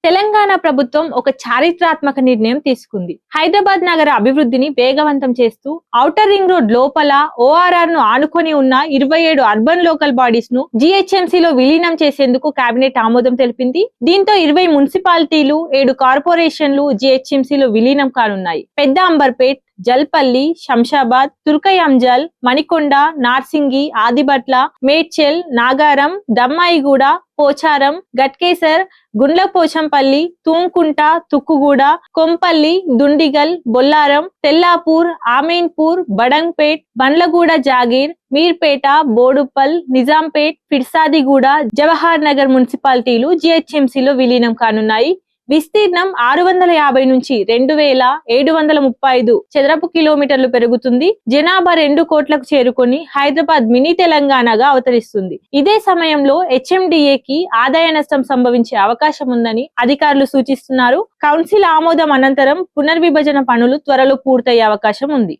తెలంగాణ ప్రభుత్వం ఒక చారిత్రాత్మక నిర్ణయం తీసుకుంది. హైదరాబాద్ నగర అభివృద్ధిని వేగవంతం చేస్తూ ఔటర్ రింగ్ రోడ్ లోపల ఓఆర్ఆర్ ను ఆనుకొని ఉన్న 27 అర్బన్ లోకల్ బాడీస్ ను జిహెచ్ఎంసీ లో విలీనం చేసేందుకు కేబినెట్ ఆమోదం తెలిపింది. దీంతో 20 మున్సిపాలిటీలు, 7 కార్పొరేషన్లు జిహెచ్ఎంసీ లో విలీనం కానున్నాయి. పెద్ద అంబర్పేట్, జల్పల్లి, శంషాబాద్, తుర్కయంజల్, మణికొండ, నార్సింగి, ఆదిబట్ల, మేడ్చల్, నాగారం, దమ్మాయిగూడ, పోచారం, గట్కేసర్, గుండ్లపోచంపల్లి, తూంకుంట, తుక్కుగూడ, కొంపల్లి, దుండిగల్, బొల్లారం, తెల్లాపూర్, ఆమీన్పూర్, బడంగ్పేట్, బండ్లగూడ, జాగీర్, మీర్పేట, బోడుప్పల్, నిజాంపేట్, ఫిర్సాదిగూడ, జవహర్ నగర్ మున్సిపాలిటీలు జిహెచ్ఎంసీలో విలీనం కానున్నాయి. విస్తీర్ణం 650 నుంచి 2735 చదరపు కిలోమీటర్లు పెరుగుతుంది. జనాభా 2 కోట్లకు చేరుకొని హైదరాబాద్ మినీ తెలంగాణగా అవతరిస్తుంది. ఇదే సమయంలో హెచ్ఎండిఏకి ఆదాయ నష్టం సంభవించే అవకాశం ఉందని అధికారులు సూచిస్తున్నారు. కౌన్సిల్ ఆమోదం అనంతరం పునర్విభజన పనులు త్వరలో పూర్తయ్యే అవకాశం ఉంది.